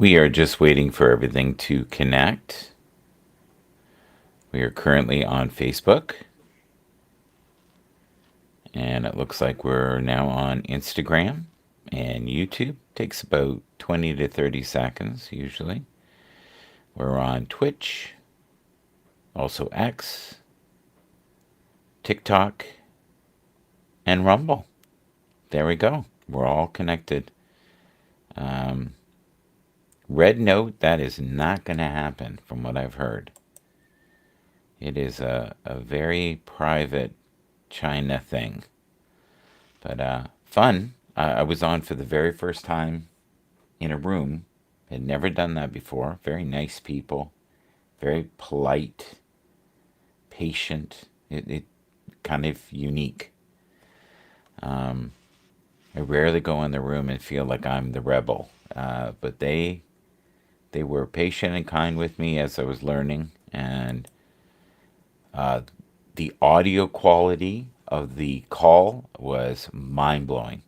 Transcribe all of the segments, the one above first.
We are just waiting for everything to connect. We are currently on Facebook. And it looks like we're now on Instagram and YouTube. Takes about 20 to 30 seconds usually. We're on Twitch, also X, TikTok, and Rumble. There we go. We're all connected. Red Note, that is not going to happen from what I've heard. It is a very private China thing. But fun. I was on for the very first time in a room. Had never done that before. Very nice people. Very polite. Patient. It kind of unique. I rarely go in the room and feel like I'm the rebel. But they were patient and kind with me as I was learning. And the audio quality of the call was mind-blowing.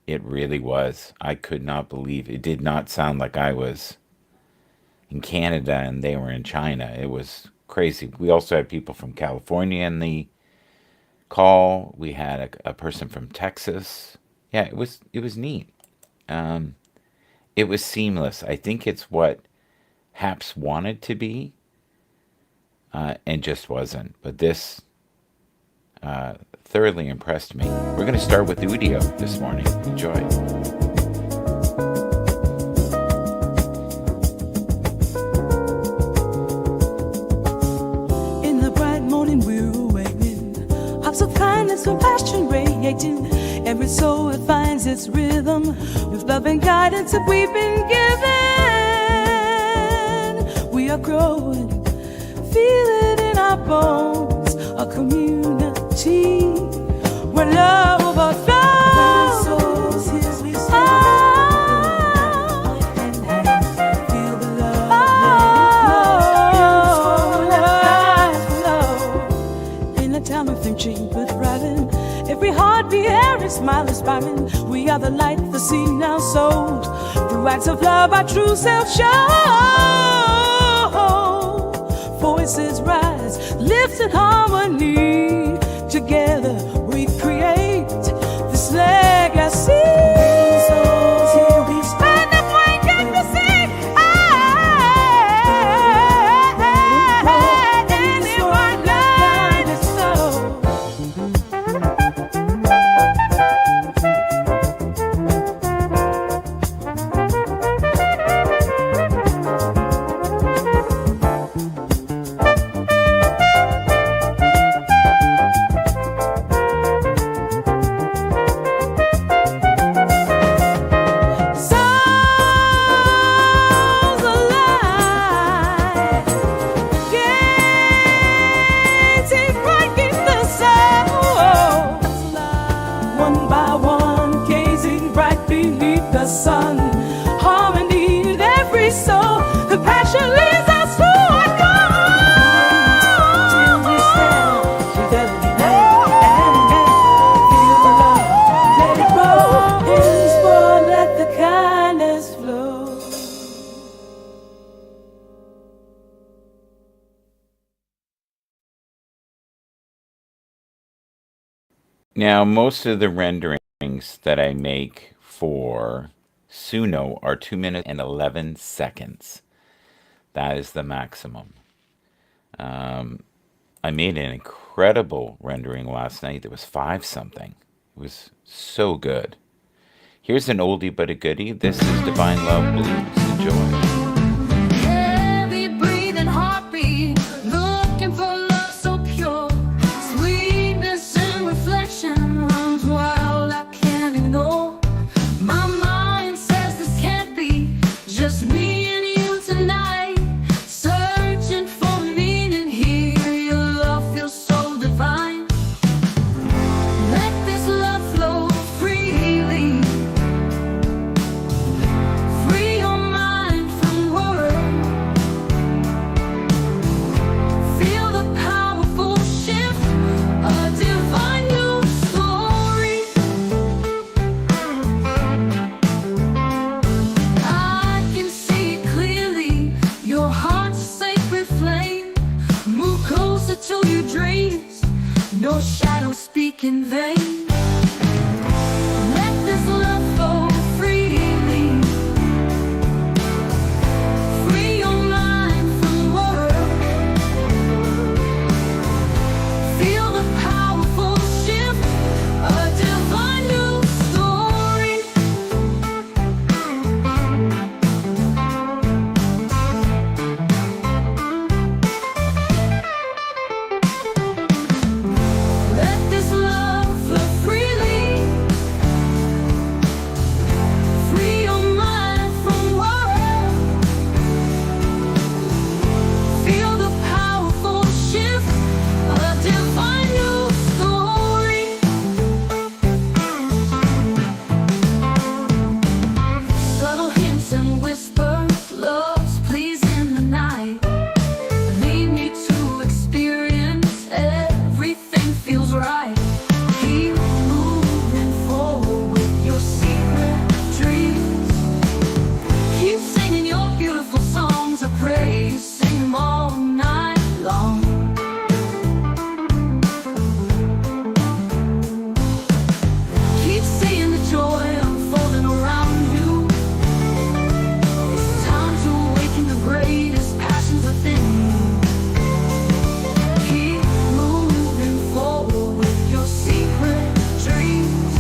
It really was. I could not believe it. Did not sound like I was in Canada and they were in China. It was crazy. We also had people from California in the call. We had a person from Texas. Yeah, it was neat. It was seamless. I think it's what Haps wanted to be, and just wasn't. But this thoroughly impressed me. We're going to start with the audio this morning. Enjoy. In the bright morning we're awakening, hops of kindness, compassion radiating. Every soul it finds its rhythm with love and guidance that we've been given. We are growing, feel it in our bones, a community where love overflows. Feel the love. In a time of thinking, but thriving, every heartbeat, every smile inspiring. We are the light, the seed now sold. Through acts of love, our true self show. Voices rise, lift in harmony. Together we create this legacy. Stand up, wake up to sing. Anyone blind is so. Now, most of the renderings that I make for Suno are 2 minutes and 11 seconds. That is the maximum. I made an incredible rendering last night. There was 5 something. It was so good. Here's an oldie but a goodie. This is Divine Love Blues. Enjoy. Heavy breathing heartbeat, looking for love so pure. Sweetness and reflection runs wild, I can't ignore. My mind says this can't be just me and you tonight. Searching for meaning here, your love feels so divine. Let this love flow freely. Free your mind from your shadow speak in vain. Let this love flow freely. Free your mind from work. Feel the powerful shift, a divine new story. Let this love flow freely. Free your mind from worry. Feel the powerful shift, a divine new story. Subtle hints and whispers, love's please in the night. Lead me to experience everything feels right. Keep moving forward with your secret dreams. Keep singing your beautiful songs of praise. Sing 'em all night long. Keep seeing the joy unfolding around you. It's time to awaken the greatest passions within you. Keep moving forward with your secret dreams.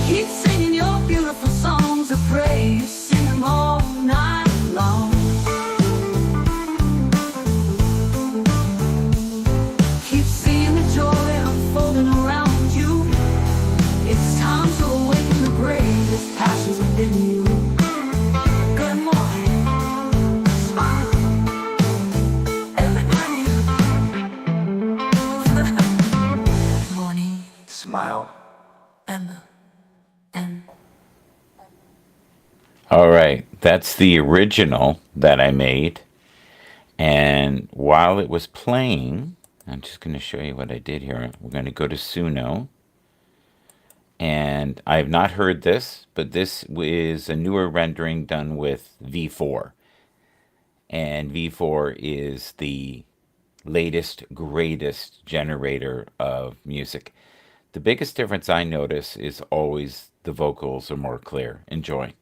Keep singing your beautiful songs of praise. Sing 'em all night long. Keep seeing the joy unfolding around you. It's time to awaken the greatest passions within you. Good morning, smile, everybody. Good morning, smile, and. All right, that's the original that I made. And while it was playing, I'm just going to show you what I did here. We're going to go to Suno. And I have not heard this, but this is a newer rendering done with V4. And V4 is the latest, greatest generator of music. The biggest difference I notice is always the vocals are more clear. Enjoy.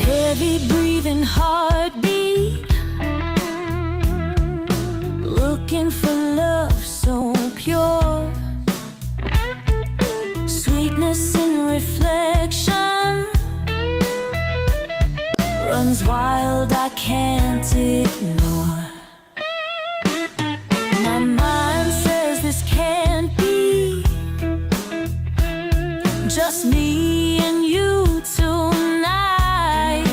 Heavy breathing heartbeat, looking for love so pure. Sweetness in reflection, runs wild, I can't ignore. My mind says this can't be just me and you tonight.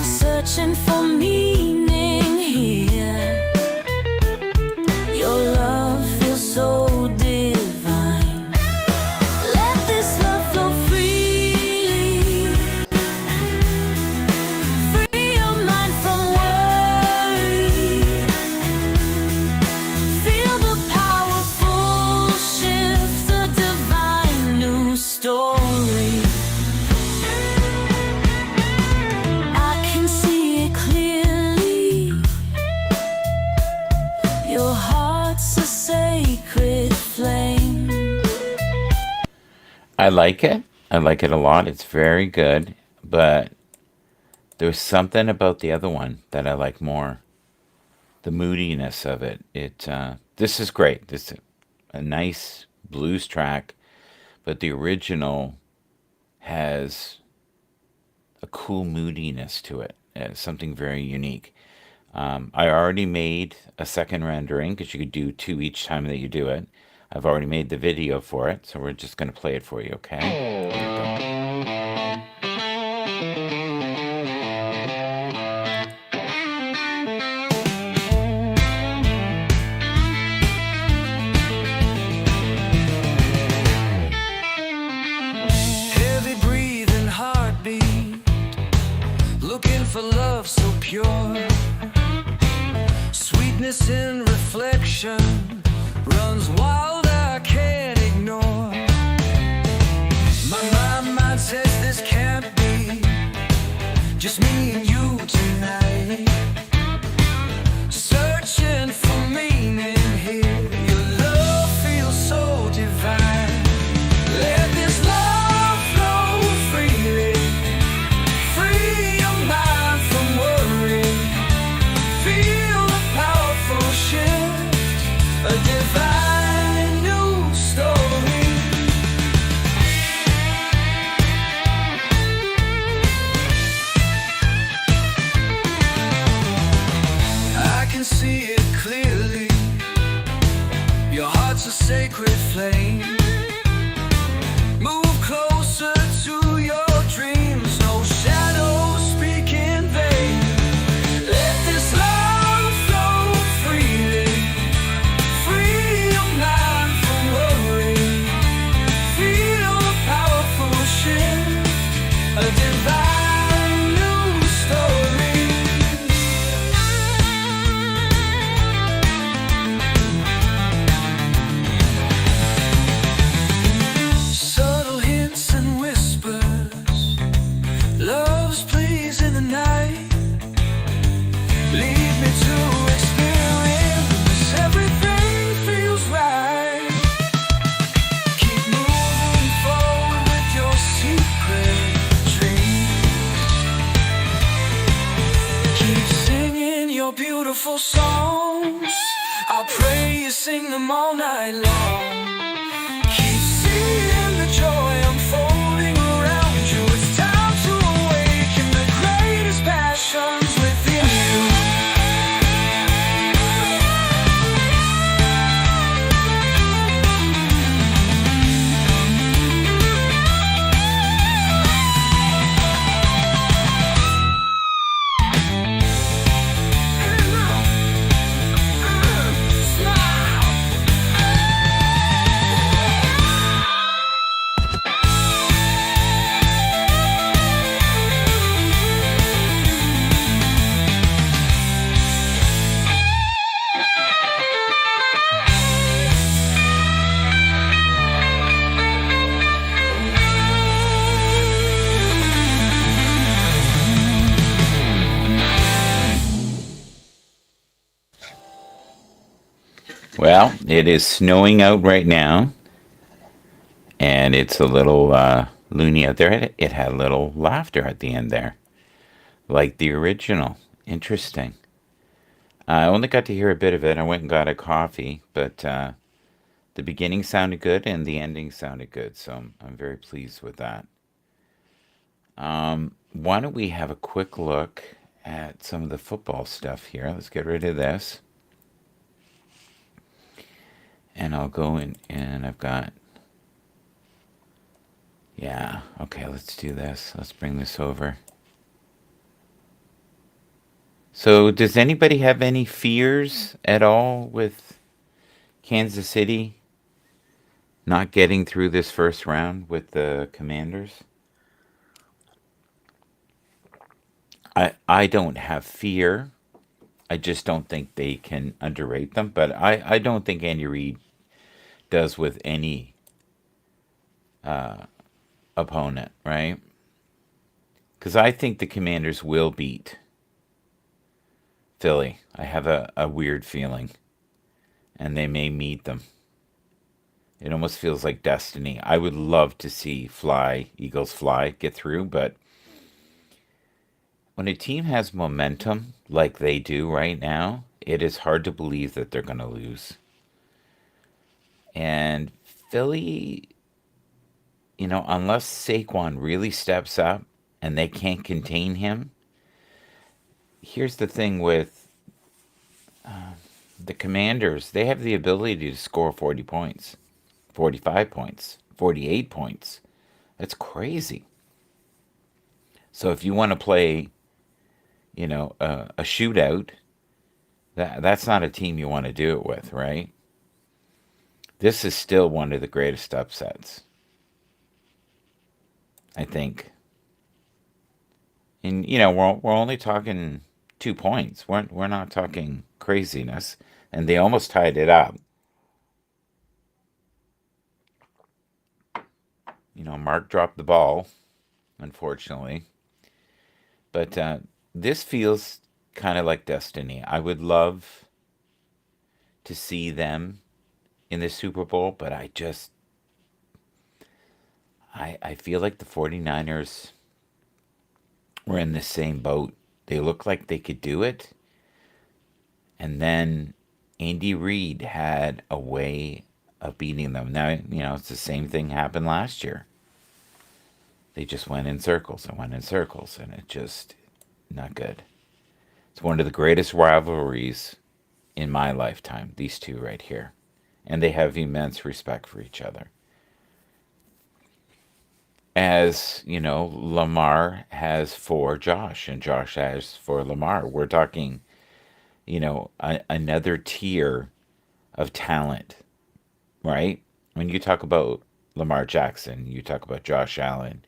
Searching for meaning here. Your love feels so divine. Let this love flow freely. Free your mind from worry. Feel the powerful shift, a divine new story. I can see it clearly. Your heart's a sacred flame. I like it. I like it a lot. It's very good. But there's something about the other one that I like more. The moodiness of it. This is great. This is a nice blues track, but the original has a cool moodiness to it. Something very unique. I already made a second rendering because you could do two each time that you do it. I've already made the video for it, so we're just going to play it for you, okay? Here we go. Heavy breathing heartbeat, looking for love so pure. Sweetness in reflection, runs wild, I can't ignore. flame. Move closer to your dreams. No shadows speak in vain. Let this love flow freely. Free your mind from worry. Feel a powerful shift. A divine new story. Subtle hints and whispers. Love's pleas in the night. Lead me to experience. Everything feels right. Keep moving forward with your secret dreams. Keep singing your beautiful songs. I pray you sing them all night long. Keep seeing the joy unfolding around you. It's time to awaken the greatest passions within you. Well, it is snowing out right now, and it's a little loony out there. It had a little laughter at the end there, like the original. Interesting. I only got to hear a bit of it. I went and got a coffee, but the beginning sounded good and the ending sounded good, so I'm very pleased with that. Why don't we have a quick look at some of the football stuff here? Let's get rid of this. And I'll go in and I've got, yeah, okay, let's do this. Let's bring this over. So, does anybody have any fears at all with Kansas City not getting through this first round with the Commanders? I don't have fear. I just don't think they can underrate them. But I don't think Andy Reid does with any opponent, right? Because I think the Commanders will beat Philly. I have a weird feeling. And they may meet them. It almost feels like destiny. I would love to see Eagles fly, get through, but when a team has momentum like they do right now, it is hard to believe that they're going to lose. And Philly, unless Saquon really steps up and they can't contain him, here's the thing with the Commanders. They have the ability to score 40 points, 45 points, 48 points. That's crazy. So if you want to play, a shootout, that's not a team you want to do it with, right? This is still one of the greatest upsets, I think. And we're only talking 2 points. We're not talking craziness, and they almost tied it up. Mark dropped the ball, unfortunately, but this feels kind of like destiny. I would love to see them in the Super Bowl, but I feel like the 49ers were in the same boat. They looked like they could do it. And then Andy Reid had a way of beating them. Now, it's the same thing happened last year. They just went in circles and went in circles, and it just not good. It's one of the greatest rivalries in my lifetime, these two right here. and they have immense respect for each other. As you know, Lamar has for Josh, and Josh has for Lamar. We're talking, another tier of talent, right? When you talk about Lamar Jackson, you talk about Josh Allen,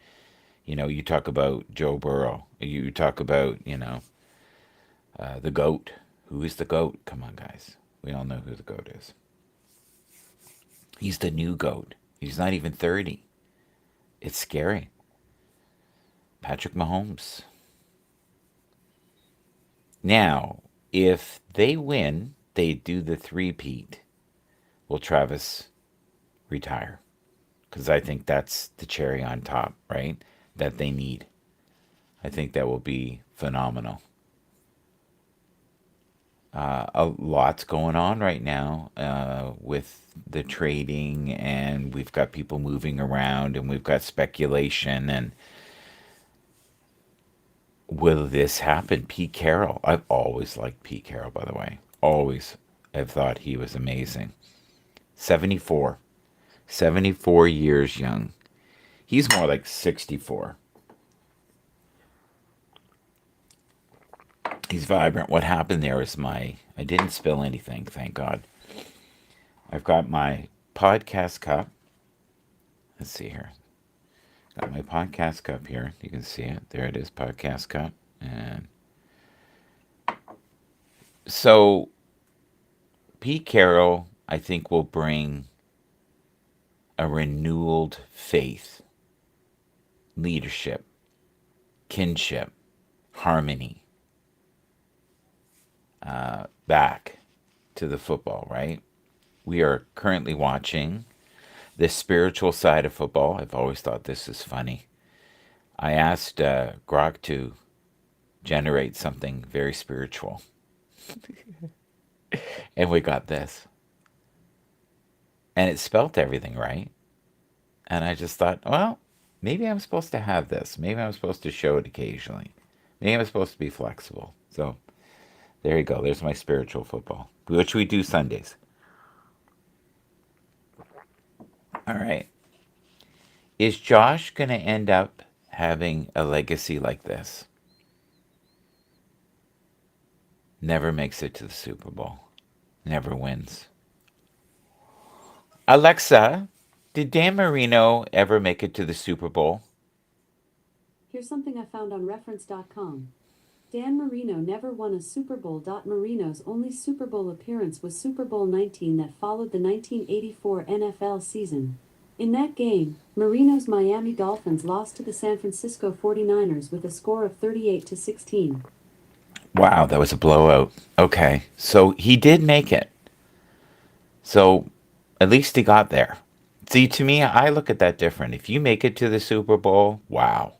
you talk about Joe Burrow, you talk about, the GOAT. Who is the GOAT? Come on, guys. We all know who the GOAT is. He's the new GOAT. He's not even 30. It's scary. Patrick Mahomes. Now, if they win, they do the three-peat. Will Travis retire? Because I think that's the cherry on top, right? That they need. I think that will be phenomenal. A lot's going on right now with the trading, and we've got people moving around, and we've got speculation. And will this happen? Pete Carroll. I've always liked Pete Carroll, by the way. Always have thought he was amazing. 74. 74 years young. He's more like 64. He's vibrant. What happened there is I didn't spill anything, thank God. I've got my podcast cup. Let's see here. Got my podcast cup here. You can see it. There it is, podcast cup. And so Pete Carroll, I think, will bring a renewed faith, leadership, kinship, harmony back to the football, right? We are currently watching the spiritual side of football. I've always thought this is funny. I asked Grok to generate something very spiritual, and we got this. And it spelt everything right. And I just thought, well, maybe I'm supposed to have this. Maybe I'm supposed to show it occasionally. Maybe I'm supposed to be flexible. So there you go. There's my spiritual football, which we do Sundays. All right. Is Josh going to end up having a legacy like this? Never makes it to the Super Bowl. Never wins. Alexa, did Dan Marino ever make it to the Super Bowl? Here's something I found on reference.com. Dan Marino never won a Super Bowl. Marino's only Super Bowl appearance was Super Bowl 19 that followed the 1984 NFL season. In that game, Marino's Miami Dolphins lost to the San Francisco 49ers with a score of 38-16. Wow, that was a blowout. Okay, so he did make it. So at least he got there. See, to me, I look at that different. If you make it to the Super Bowl, wow,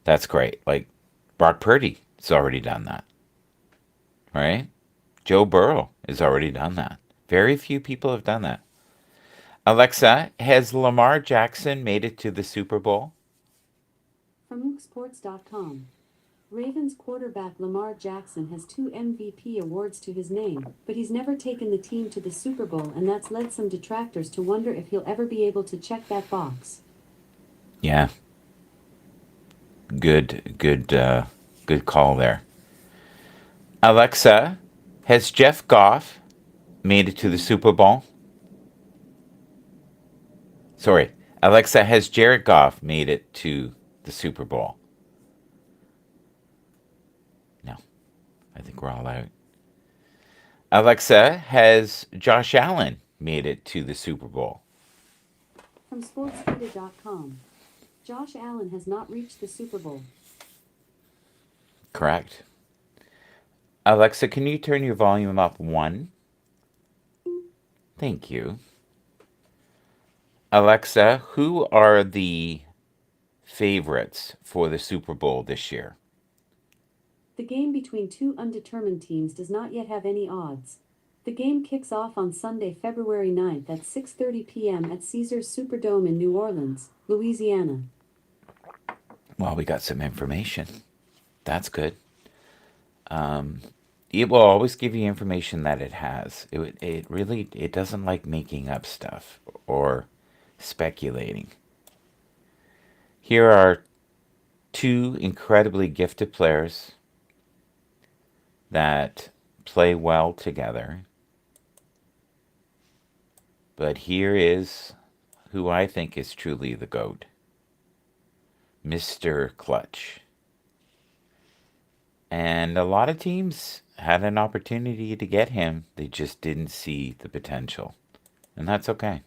that's great. Like Brock Purdy has already done that, right? Joe Burrow has already done that. Very few people have done that. Alexa, has Lamar Jackson made it to the Super Bowl? From LukeSports.com. Ravens quarterback Lamar Jackson has 2 MVP awards to his name, but he's never taken the team to the Super Bowl, and that's led some detractors to wonder if he'll ever be able to check that box. Yeah. Good call there. Alexa, has Jeff Goff made it to the Super Bowl? Sorry, Alexa, has Jared Goff made it to the Super Bowl? No, I think we're all out. Alexa, has Josh Allen made it to the Super Bowl? From SportsData.com. Josh Allen has not reached the Super Bowl. Correct. Alexa, can you turn your volume up 1? Thank you. Alexa, who are the favorites for the Super Bowl this year? The game between two undetermined teams does not yet have any odds. The game kicks off on Sunday, February 9th at 6:30 p.m. at Caesars Superdome in New Orleans, Louisiana. Well, we got some information. That's good. it will always give you information that it has. It really it doesn't like making up stuff or speculating. Here are two incredibly gifted players that play well together. But here is who I think is truly the GOAT, Mr. Clutch. And a lot of teams had an opportunity to get him, they just didn't see the potential. And that's okay.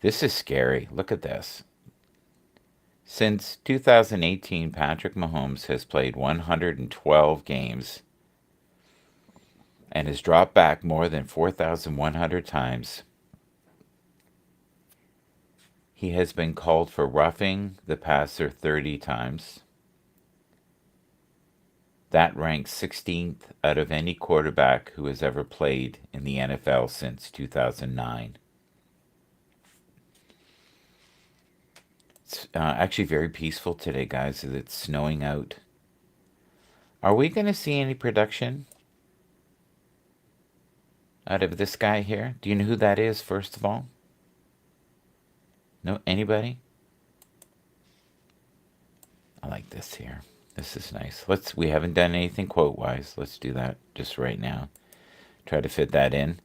This is scary. Look at this. Since 2018, Patrick Mahomes has played 112 games and has dropped back more than 4,100 times. He has been called for roughing the passer 30 times. That ranks 16th out of any quarterback who has ever played in the NFL since 2009. It's actually very peaceful today, guys, as it's snowing out. Are we going to see any production out of this guy here? Do you know who that is, first of all? No, anybody? I like this here. This is nice. We haven't done anything quote wise. Let's do that just right now. Try to fit that in.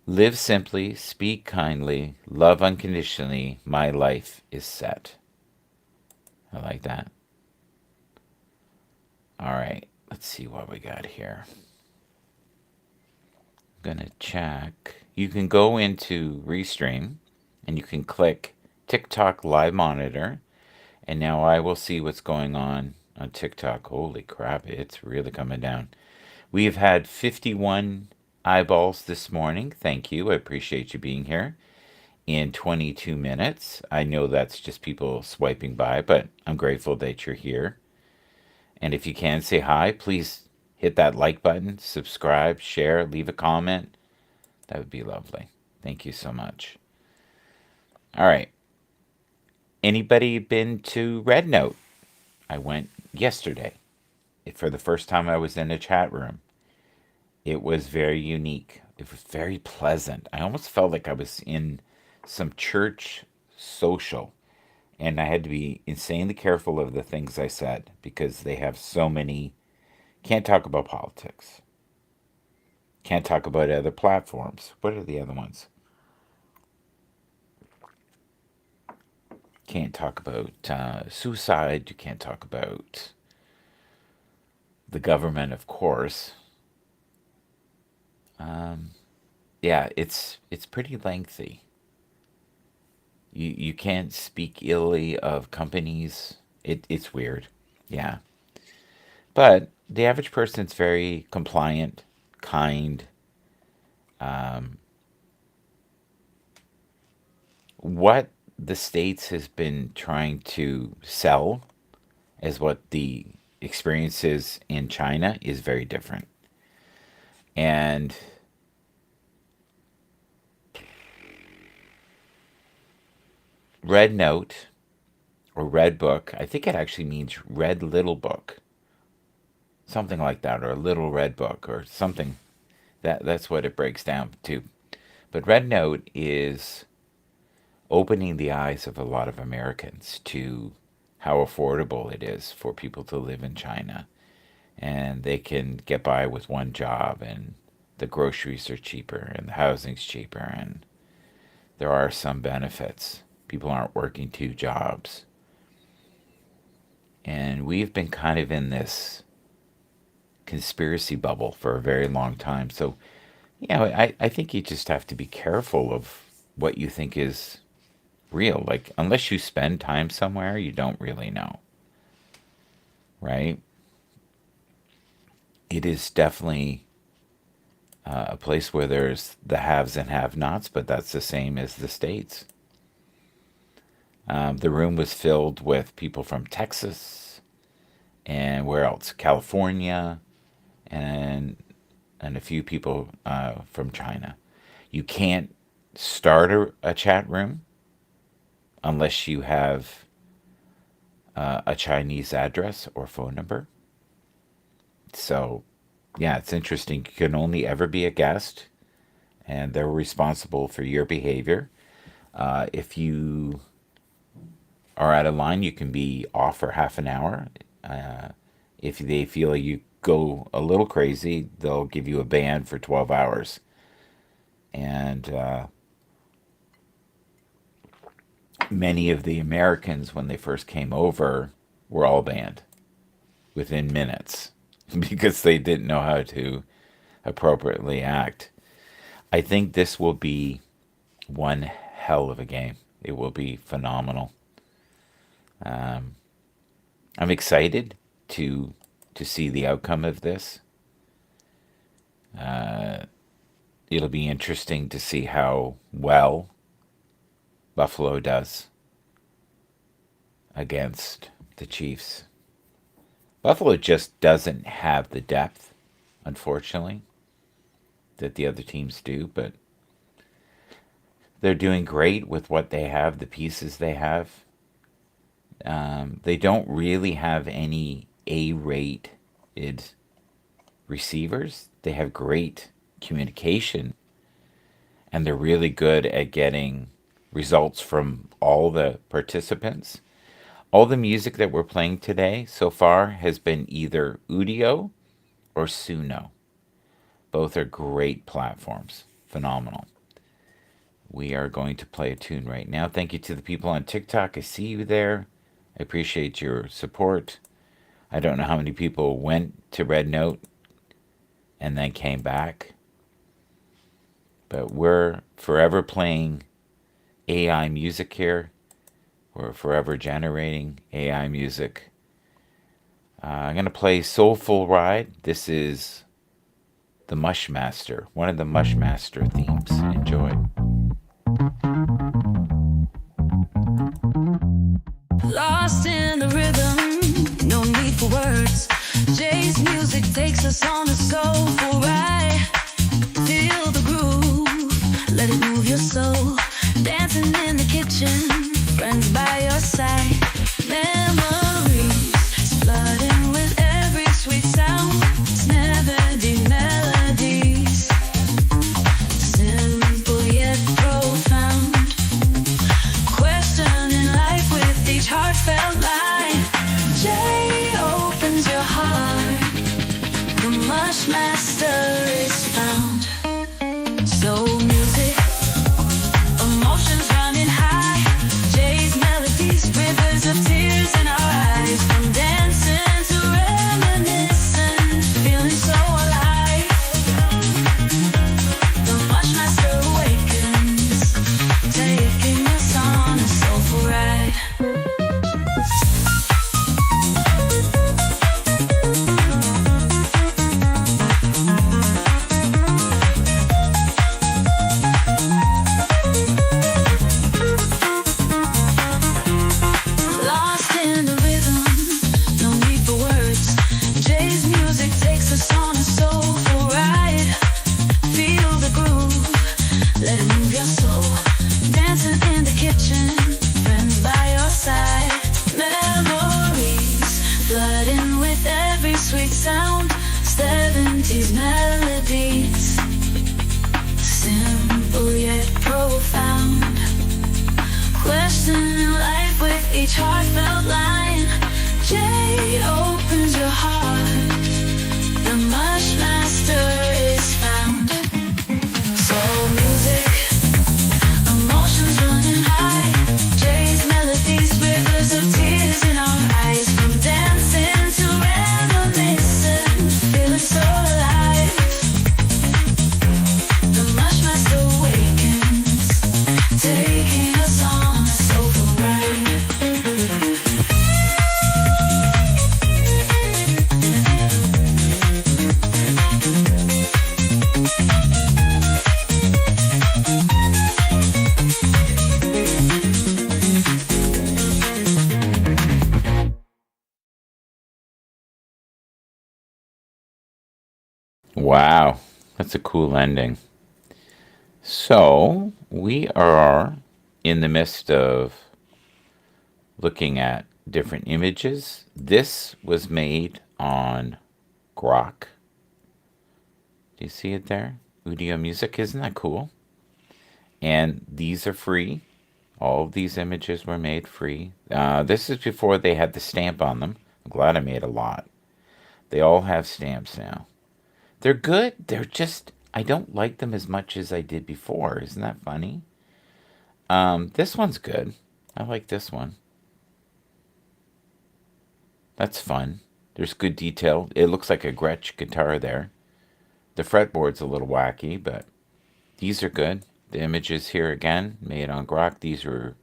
Live simply, speak kindly, love unconditionally. My life is set. I like that. All right, let's see what we got here. I'm gonna check. You can go into Restream and you can click TikTok Live Monitor. And now I will see what's going on TikTok. Holy crap, it's really coming down. We have had 51 eyeballs this morning. Thank you. I appreciate you being here. In 22 minutes. I know that's just people swiping by, but I'm grateful that you're here. And if you can say hi, please hit that like button, subscribe, share, leave a comment. That would be lovely. Thank you so much. All right. Anybody been to Red Note? I went yesterday. For the first time, I was in a chat room. It was very unique. It was very pleasant. I almost felt like I was in some church social. And I had to be insanely careful of the things I said because they have so many. Can't talk about politics. Can't talk about other platforms. What are the other ones? Can't talk about suicide. You can't talk about the government, of course. Yeah, it's pretty lengthy. You can't speak illy of companies. It's weird. Yeah. But the average person's very compliant, kind. What the States has been trying to sell as what the experience is in China is very different. And Red Note or Red Book, I think it actually means Red Little Book. Something like that, or a Little Red Book, or something. That's what it breaks down to. But Red Note is opening the eyes of a lot of Americans to how affordable it is for people to live in China. And they can get by with one job, and the groceries are cheaper, and the housing's cheaper, and there are some benefits. People aren't working two jobs. And we've been kind of in this conspiracy bubble for a very long time. So, I think you just have to be careful of what you think is real. Like, unless you spend time somewhere, you don't really know. Right? It is definitely a place where there's the haves and have-nots, but that's the same as the States. The room was filled with people from Texas and where else? California and a few people from China. You can't start a chat room unless you have a Chinese address or phone number. So, yeah, it's interesting. You can only ever be a guest, and they're responsible for your behavior. If you are out of line, you can be off for half an hour. If they feel you go a little crazy, they'll give you a ban for 12 hours. And many of the Americans, when they first came over, were all banned within minutes because they didn't know how to appropriately act. I think this will be one hell of a game. It will be phenomenal. I'm excited to see the outcome of this. It'll be interesting to see how well Buffalo does against the Chiefs. Buffalo just doesn't have the depth, unfortunately, that the other teams do, but they're doing great with what they have, the pieces they have. They don't really have any A-rated receivers. They have great communication, and they're really good at getting results from all the participants. All the music that we're playing today so far has been either Udio or Suno. Both are great platforms. Phenomenal. We are going to play a tune right now. Thank you to the people on TikTok. I see you there. I appreciate your support. I don't know how many people went to Red Note and then came back. But we're forever playing AI music here. We're forever generating AI music. I'm going to play Soulful Ride. This is the Mushmaster, one of the Mushmaster themes. Enjoy. Lost in the rhythm, no need for words. Jay's music takes us on a soulful ride. Feel the groove, let it move your soul. Dancing in the kitchen, friends by your side. Memories flooding with every sweet sound. It's never-ending melodies, simple yet profound. Questioning life with each heartfelt line. Jay opens your heart, the mush master is found. Soul music, emotions running high. Jay's melodies, rivers of tears in our eyes. From dancing to reminiscing, feeling so alive. The mush master awakens, taking us on a soulful ride. Lost in the rhythm, no need for words. Jay's music takes us on a soulful ride. Feel the groove, let it move your soul. Dancing in the kitchen, friends by your side. Memories flooding with every sweet sound. 70s melodies, simple yet profound. Questioning life with each heartfelt line. Jay opens your heart, the mush master is found. Soul music, emotions running high. Jay's melodies, rivers of tears in our eyes. From dancing to reminiscing, feeling so alive. The mush master awakens, taking us on a soulful ride. Wow, that's a cool ending. So, we are in the midst of looking at different images. This was made on Grok. Do you see it there? Udio Music, isn't that cool? And these are free. All of these images were made free. This is before they had the stamp on them. I'm glad I made a lot. They all have stamps now. They're good. They're just, I don't like them as much as I did before. Isn't that funny? This one's good. I like this one. That's fun. There's good detail. It looks like a Gretsch guitar there. The fretboard's a little wacky, but these are good. The images here again, made on Grok. These are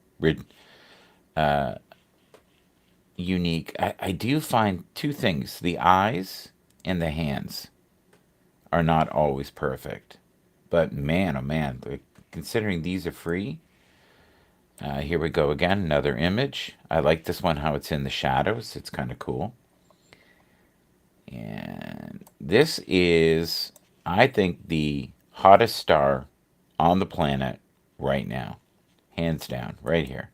unique. I do find two things. The eyes and the hands are not always perfect. But man, oh man, like, considering these are free, here we go again, another image. I like this one, how it's in the shadows. It's kind of cool. And this is, I think, the hottest star on the planet right now. Hands down, right here.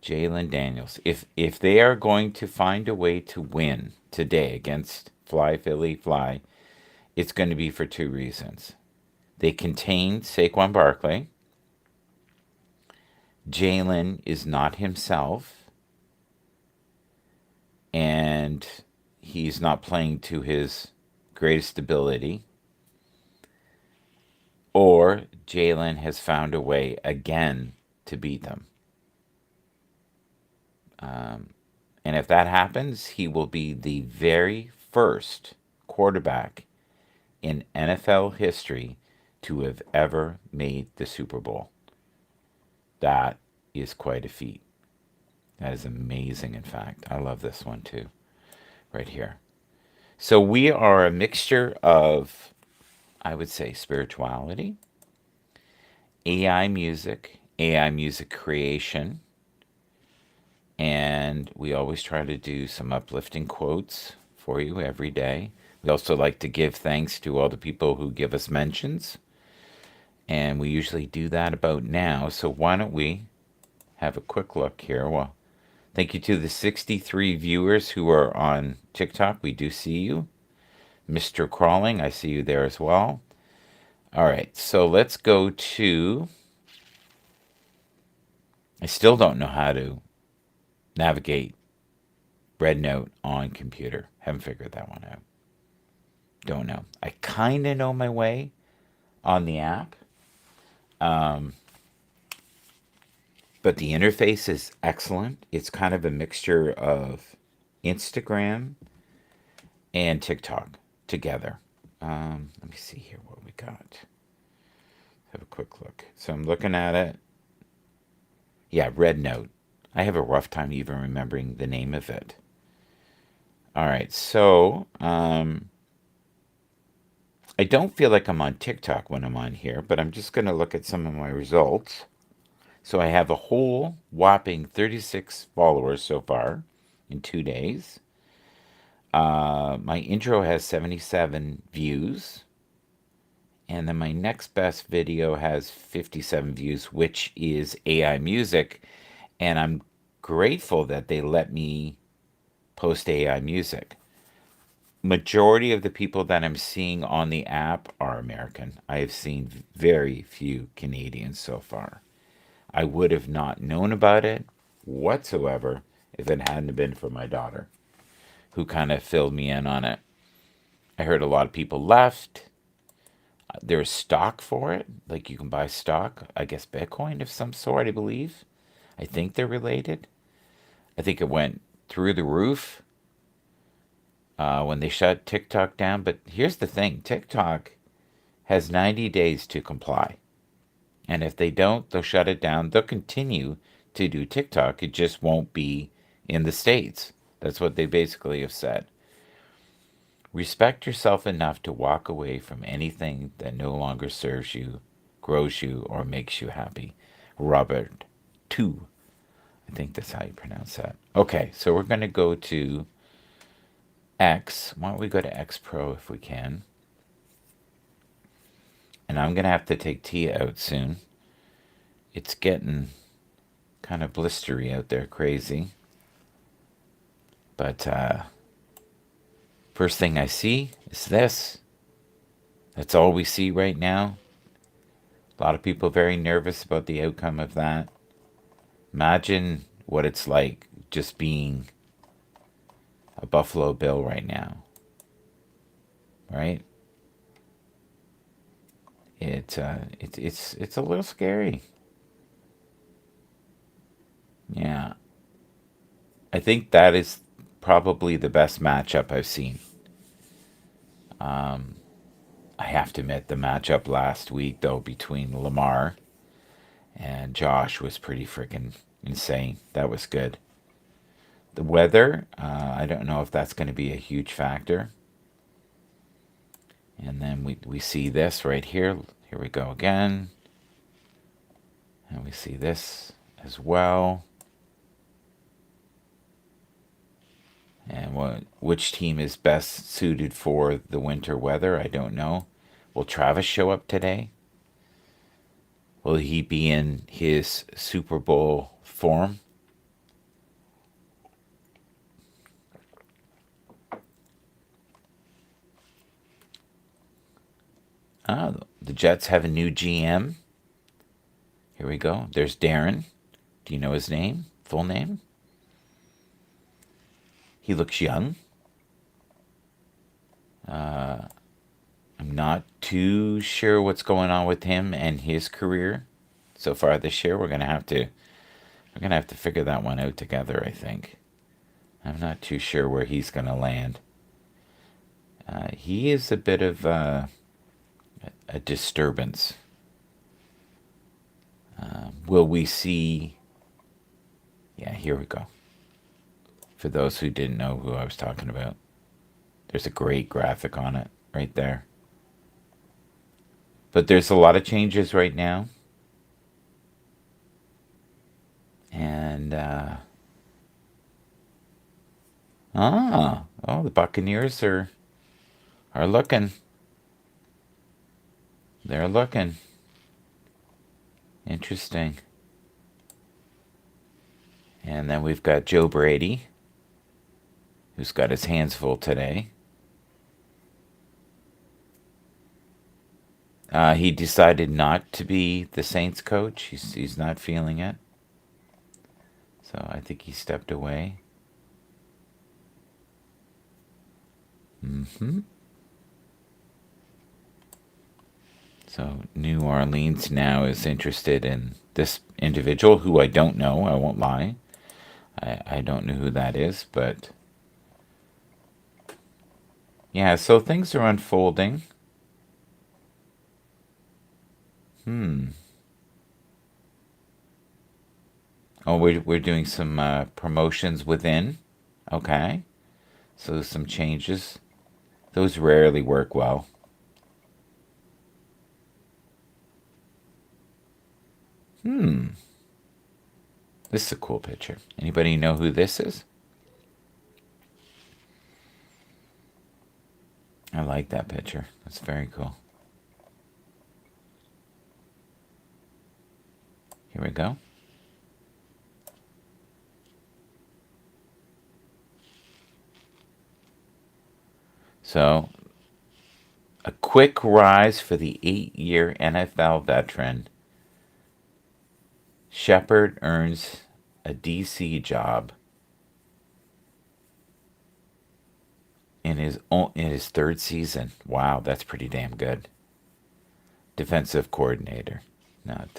Jalen Daniels. If they are going to find a way to win today against Fly Philly Fly, it's going to be for two reasons. They contain Saquon Barkley. Jalen is not himself, and he's not playing to his greatest ability. Or Jalen has found a way again to beat them. And if that happens, he will be the very first quarterback in NFL history to have ever made the Super Bowl. That is quite a feat. That is amazing, in fact. I love this one too, right here. So we are a mixture of, I would say, spirituality, AI music creation, and we always try to do some uplifting quotes for you every day. We also like to give thanks to all the people who give us mentions, and we usually do that about now. So why don't we have a quick look here? Well, thank you to the 63 viewers who are on TikTok. We do see you. Mr. Crawling, I see you there as well. All right, so let's go to, I still don't know how to navigate RedNote on computer. Haven't figured that one out. Don't know. I kind of know my way on the app. But the interface is excellent. It's kind of a mixture of Instagram and TikTok together. Let me see here what we got. Have a quick look. So I'm looking at it. Yeah, RedNote. I have a rough time even remembering the name of it. All right, so I don't feel like I'm on TikTok when I'm on here, but I'm just going to look at some of my results. So I have a whole whopping 36 followers so far in 2 days. My intro has 77 views. And then my next best video has 57 views, which is AI music. And I'm grateful that they let me post AI music. Majority of the people that I'm seeing on the app are American. I have seen very few Canadians so far. I would have not known about it whatsoever if it hadn't been for my daughter, who kind of filled me in on it. I heard a lot of people left. There's stock for it. Like you can buy stock, I guess Bitcoin of some sort, I believe. I think they're related. I think it went through the roof when they shut TikTok down. But here's the thing. TikTok has 90 days to comply. And if they don't, they'll shut it down. They'll continue to do TikTok. It just won't be in the States. That's what they basically have said. Respect yourself enough to walk away from anything that no longer serves you, grows you, or makes you happy. Robert 2. I think that's how you pronounce that. Okay, so we're going to go to X. Why don't we go to X Pro if we can? And I'm going to have to take Tia out soon. It's getting kind of blistery out there, crazy. But first thing I see is this. That's all we see right now. A lot of people very nervous about the outcome of that. Imagine what it's like just being a Buffalo Bill right now, right? It's a little scary. Yeah, I think that is probably the best matchup I've seen. I have to admit, the matchup last week though between Lamar and Josh was pretty freaking insane. That was good. The weather, I don't know if that's going to be a huge factor. And then we see this right here. Here we go again. And we see this as well. And which team is best suited for the winter weather? I don't know. Will Travis show up today? Will he be in his Super Bowl form? The Jets have a new GM. Here we go. There's Darren. Do you know his name? Full name? He looks young. I'm not too sure what's going on with him and his career so far this year. We're gonna have to figure that one out together, I think. I'm not too sure where he's gonna land. He is a bit of a disturbance. Will we see? Yeah, here we go. For those who didn't know who I was talking about, there's a great graphic on it right there. But there's a lot of changes right now. And, the Buccaneers are looking. They're looking. Interesting. And then we've got Joe Brady, who's got his hands full today. He decided not to be the Saints coach. He's not feeling it. So I think he stepped away. So New Orleans now is interested in this individual who I don't know. I won't lie. I don't know who that is, but yeah, so things are unfolding. Oh, we're doing some promotions within. Okay. So some changes. Those rarely work well. This is a cool picture. Anybody know who this is? I like that picture. That's very cool. Here we go. So, a quick rise for the 8-year NFL veteran. Shepard earns a DC job in his third season. Wow, that's pretty damn good. Defensive coordinator. Not.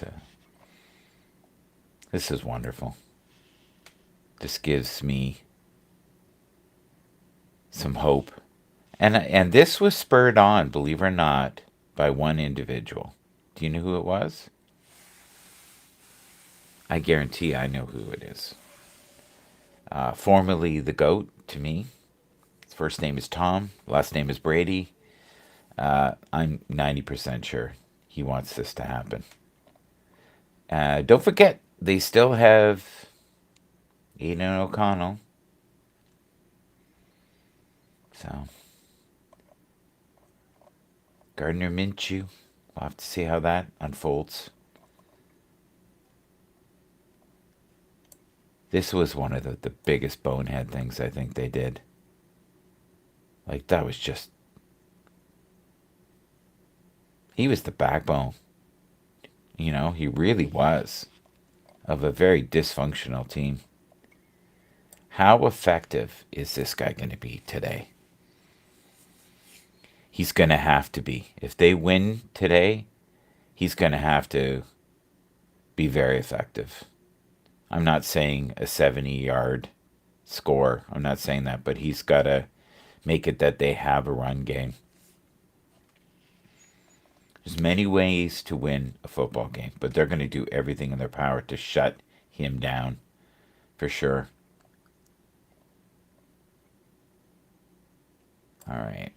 This is wonderful. This gives me some hope. And this was spurred on, believe it or not, by one individual. Do you know who it was? I guarantee I know who it is. Formerly the GOAT to me. His first name is Tom. Last name is Brady. I'm 90% sure he wants this to happen. Don't forget, they still have Aiden O'Connell. So, Gardner Minshew. We'll have to see how that unfolds. This was one of the biggest bonehead things I think they did. Like, that was just. He was the backbone. He really was. Of a very dysfunctional team. How effective is this guy going to be today? He's going to have to be. If they win today, he's going to have to be very effective. I'm not saying a 70-yard score. I'm not saying that, but he's got to make it that they have a run game. There's many ways to win a football game, but they're going to do everything in their power to shut him down, for sure. All right.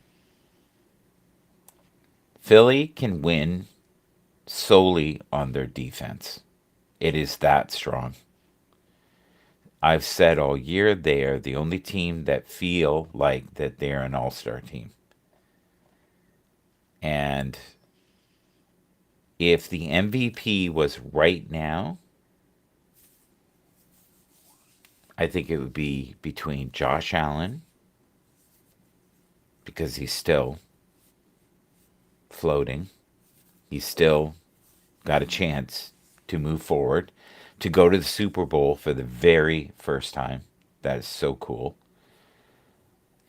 Philly can win solely on their defense. It is that strong. I've said all year they are the only team that feel like that they're an all-star team. And if the MVP was right now, I think it would be between Josh Allen, because he's still floating. He's still got a chance to move forward, to go to the Super Bowl for the very first time. That is so cool.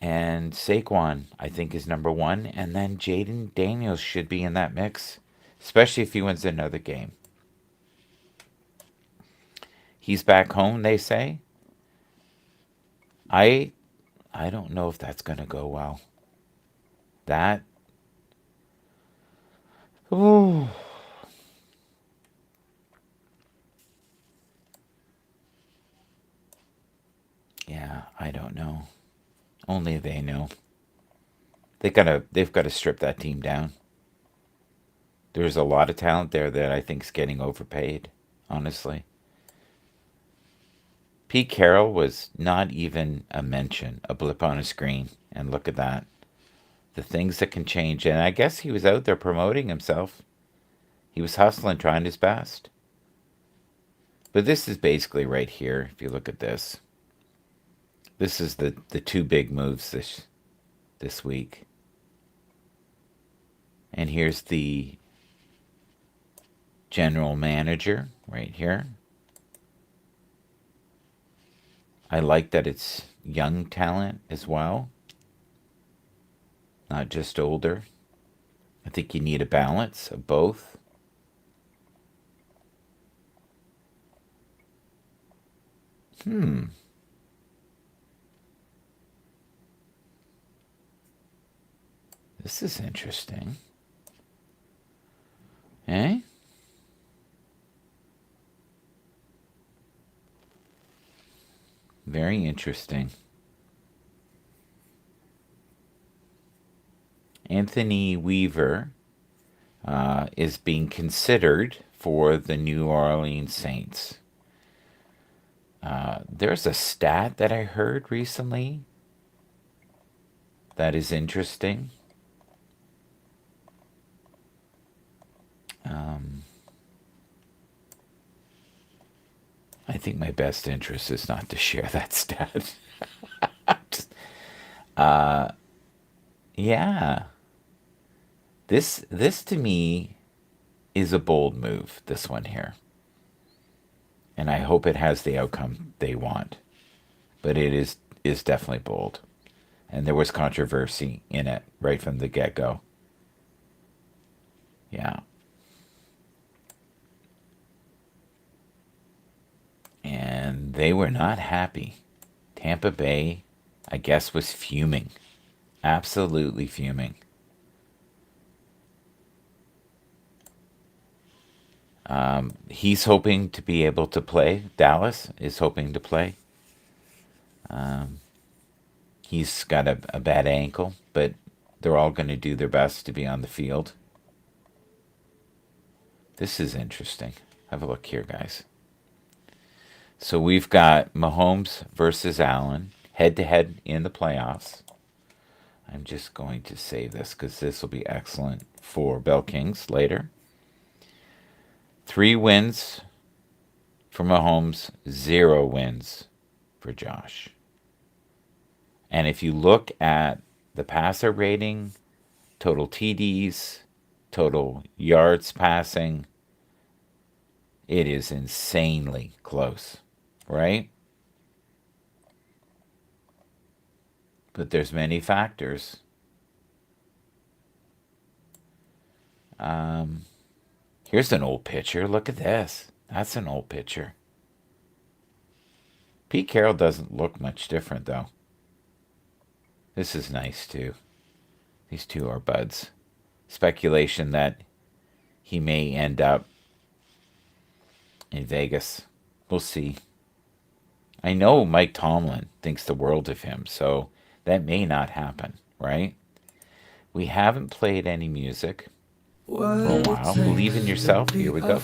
And Saquon, I think, is number one. And then Jaden Daniels should be in that mix, especially if he wins another game. He's back home, they say. I don't know if that's going to go well. That. Ooh. Yeah, I don't know. Only they know. They've got to strip that team down. There's a lot of talent there that I think is getting overpaid, honestly. Pete Carroll was not even a mention, a blip on a screen. And look at that. The things that can change. And I guess he was out there promoting himself. He was hustling, trying his best. But this is basically right here, if you look at this. This is the two big moves this week. And here's the general manager right here. I like that it's young talent as well, not just older. I think you need a balance of both. This is interesting. Eh? Very interesting. Anthony Weaver is being considered for the New Orleans Saints. There's a stat that I heard recently that is interesting. I think my best interest is not to share that stat. Just, yeah. This to me is a bold move, this one here. And I hope it has the outcome they want. But it is definitely bold. And there was controversy in it right from the get-go. Yeah. And they were not happy. Tampa Bay, I guess, was fuming. Absolutely fuming. He's hoping to be able to play. Dallas is hoping to play. He's got a bad ankle, but they're all going to do their best to be on the field. This is interesting. Have a look here, guys. So we've got Mahomes versus Allen, head-to-head in the playoffs. I'm just going to save this because this will be excellent for Bell Kings later. 3 wins for Mahomes, 0 wins for Josh. And if you look at the passer rating, total TDs, total yards passing, it is insanely close, right? But there's many factors. Here's an old picture. Look at this. That's an old picture. Pete Carroll doesn't look much different, though. This is nice, too. These two are buds. Speculation that he may end up in Vegas. We'll see. I know Mike Tomlin thinks the world of him, so that may not happen, right? We haven't played any music for a while. Believe in yourself. Here we go.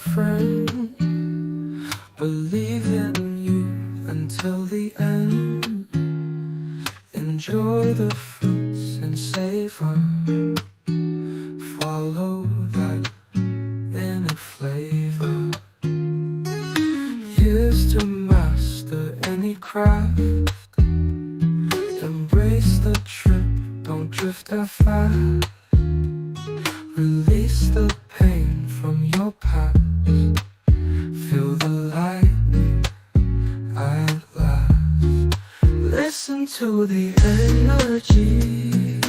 Believe in you until the end. Enjoy the fruits and savor. Follow that inner flavor. Years to master any craft. Embrace the trip, don't drift that fast. Release the pain from your past. Feel the lightning at last. Listen to the energy.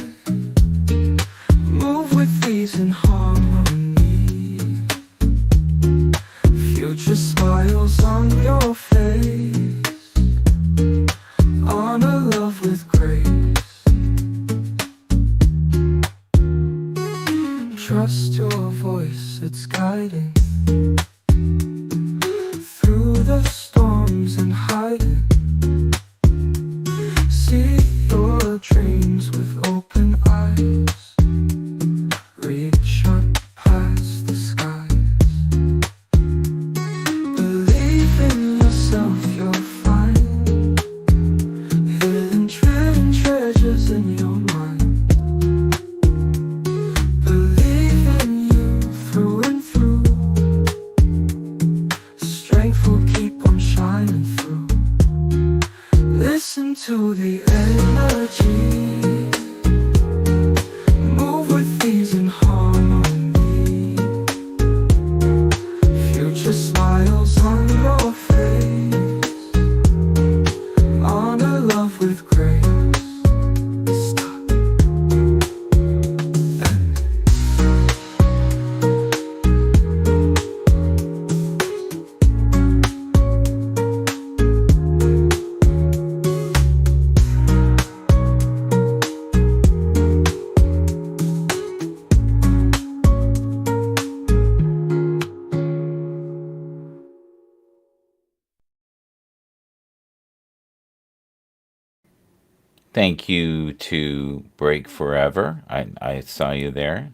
Move with ease and harmony. Future smiles on your face. Honor love with grace. Trust your voice, it's guiding. Through the storms and hiding. See your dreams with open eyes. Reach up past the skies. Believe in yourself, you'll find hidden treasures in your mind. Believe in you through and through. Strength will keep on shining through. Listen to the energy. Move with ease and harmony. Future smiles on your face. Honor love with grace. Thank you to Break Forever. I saw you there.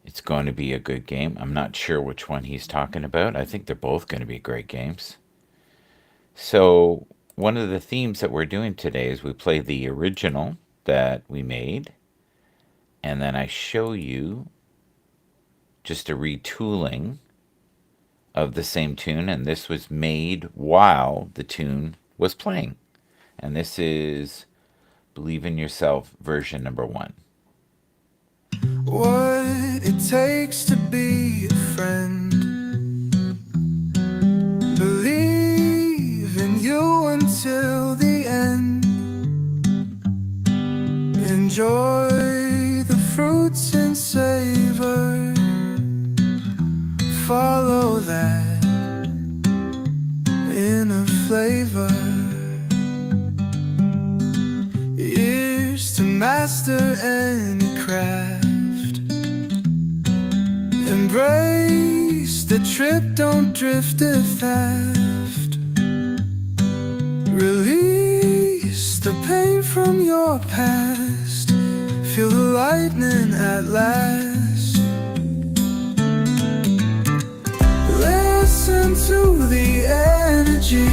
It's going to be a good game. I'm not sure which one he's talking about. I think they're both going to be great games. So one of the themes that we're doing today is we play the original that we made, and then I show you just a retooling of the same tune, and this was made while the tune was playing. And this is Believe in Yourself version number 1. What it takes to be a friend. Believe in you until the end. Enjoy the fruits and savor. Follow that inner flavor. Years to master any craft. Embrace the trip, don't drift it fast. Release the pain from your past. Feel the lightning at last. Listen to the energy.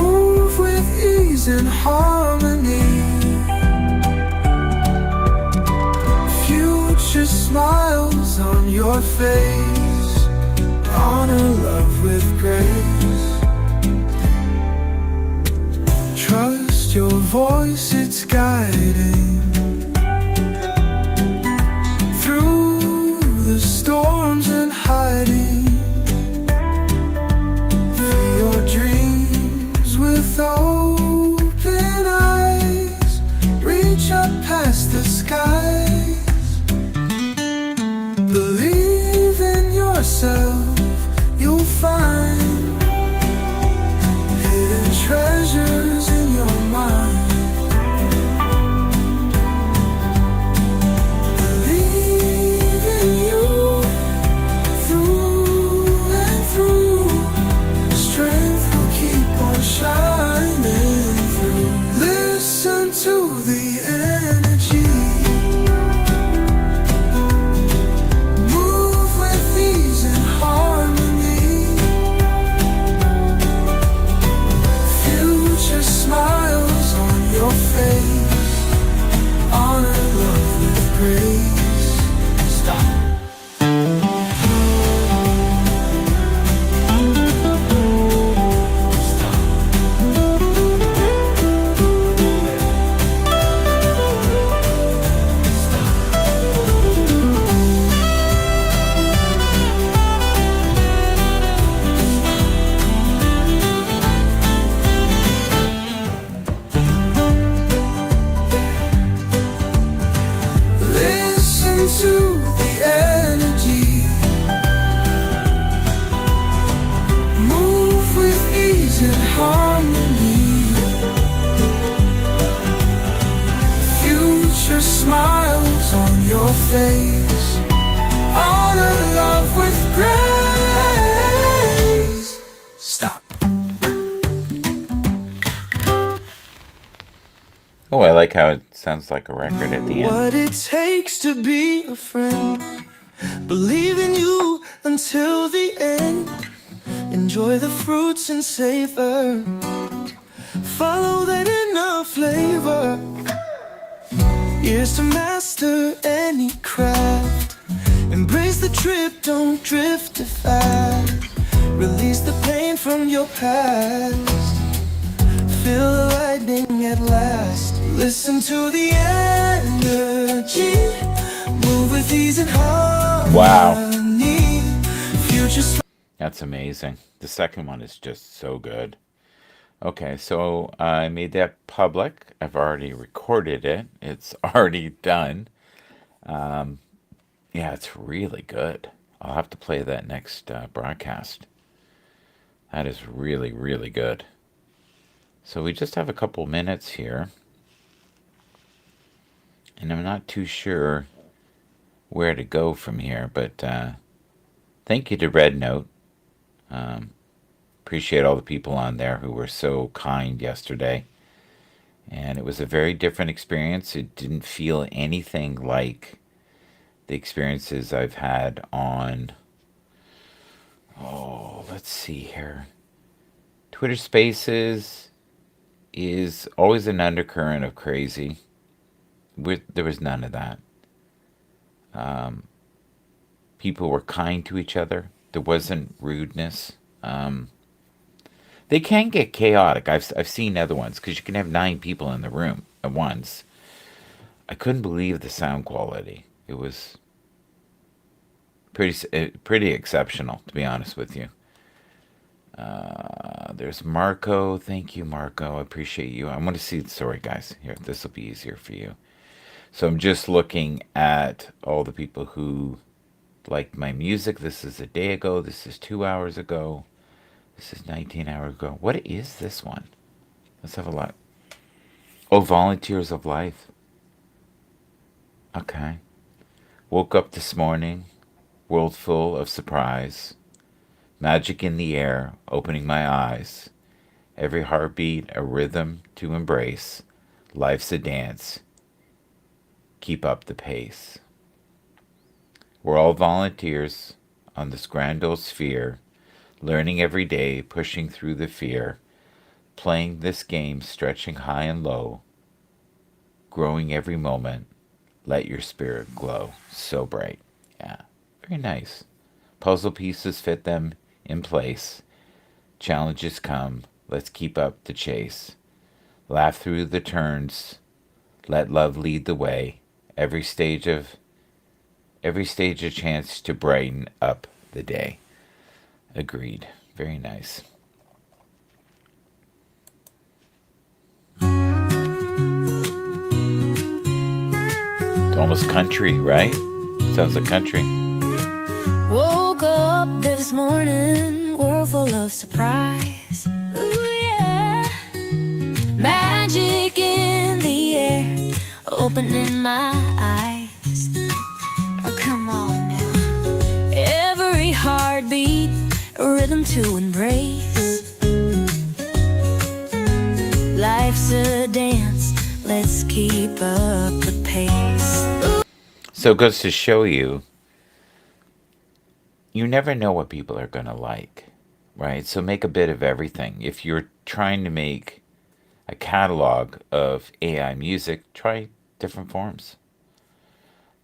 Move with ease and harmony. Future smiles on your your face. Honor love with grace. Trust your voice, it's guiding through the storms and hiding. Free your dreams with open eyes. Reach up past the skies. Believe in yourself, you'll find hidden treasures in your mind. Believe in you through and through. Strength will keep on shining through. Listen to the energy. Move with ease and harmony. Future smiles on your face. Honor love with grace. Stop. Listen to the energy. Move with ease and harmony. Future smiles on your face. Honor love with grace. Stop. Oh, I like how it sounds like a record at the end. What it takes to be a friend. Believe in you until the end. Enjoy the fruits and savor. Follow that inner flavor. Years to master any craft. Embrace the trip, don't drift too fast. Release the pain from your past. Feel the lightning at last. Listen to the energy. Move with ease and harmony. Wow. Future That's amazing. The second one is just so good. Okay, so I made that public. I've already recorded it. It's already done. Yeah, it's really good. I'll have to play that next broadcast. That is really, really good. So we just have a couple minutes here. And I'm not too sure where to go from here, but thank you to Red Note. Appreciate all the people on there who were so kind yesterday. And it was a very different experience. It didn't feel anything like the experiences I've had on, oh, let's see here. Twitter Spaces is always an undercurrent of crazy. There was none of that. People were kind to each other. There wasn't rudeness. They can get chaotic. I've seen other ones because you can have 9 people in the room at once. I couldn't believe the sound quality. It was pretty exceptional, to be honest with you. There's Marco. Thank you, Marco. I appreciate you. I want to see. Sorry, guys. Here, this will be easier for you. So I'm just looking at all the people who liked my music. This is a day ago. This is 2 hours ago. This is 19 hours ago. What is this one? Let's have a look. Oh, Volunteers of Life. Okay. Woke up this morning, world full of surprise. Magic in the air, opening my eyes. Every heartbeat a rhythm to embrace. Life's a dance. Keep up the pace. We're all volunteers on this grand old sphere, learning every day, pushing through the fear, playing this game, stretching high and low, growing every moment. Let your spirit glow so bright. Yeah, Very nice. Puzzle pieces fit them in place. Challenges come. Let's keep up the chase. Laugh through the turns. Let love lead the way. Every stage a chance to brighten up the day. Agreed. Very nice. It's almost country, right? Sounds like country. Woke up this morning, world full of surprise. Ooh, yeah. Magic in the air, opening my eyes. Oh, come on now. Every heartbeat, a rhythm to embrace. Life's a dance, let's keep up the pace. So it goes to show you, you never know what people are going to like, right? So make a bit of everything. If you're trying to make a catalog of AI music, try different forms.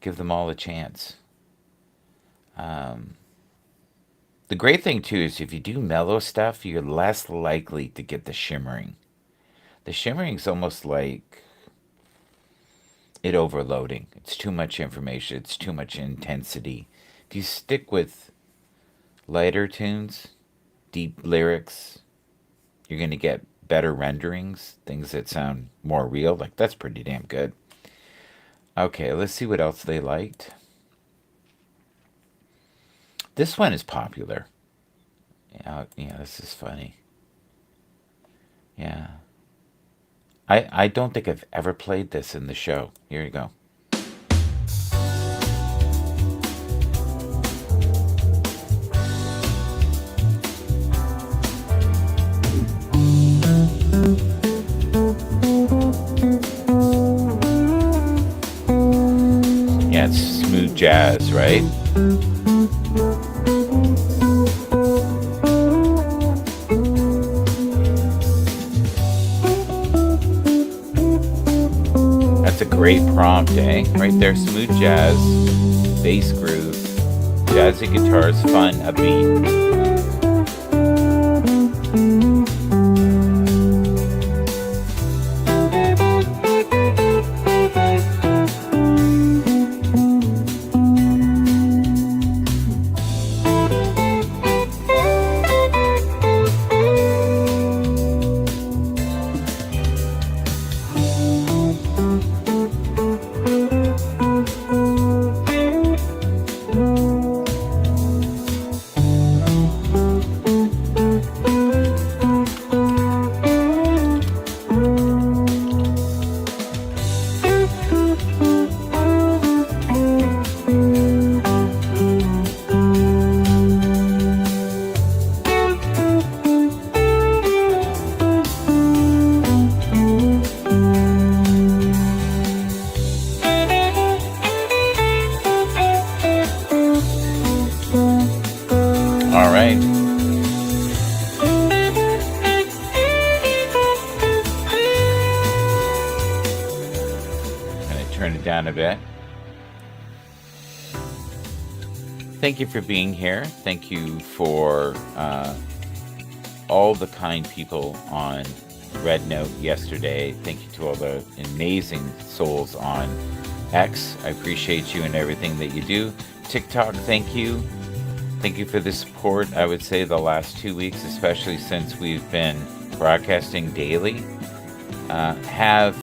Give them all a chance. The great thing too is if you do mellow stuff, you're less likely to get the shimmering. The shimmering's almost like it overloading. It's too much information. It's too much intensity. If you stick with lighter tunes, deep lyrics, you're going to get better renderings, things that sound more real. Like, that's pretty damn good. Okay, let's see what else they liked. This one is popular. Yeah, this is funny. Yeah. I don't think I've ever played this in the show. Here you go. Yeah, it's smooth jazz, right? That's a great prompt, eh? Right there, smooth jazz, bass groove, jazzy guitars, fun, upbeat. All right. Gonna turn it down a bit. Thank you for being here. Thank you for all the kind people on Red Note yesterday. Thank you to all the amazing souls on X. I appreciate you and everything that you do. TikTok, thank you. Thank you for the support, I would say, the last 2 weeks, especially since we've been broadcasting daily. Have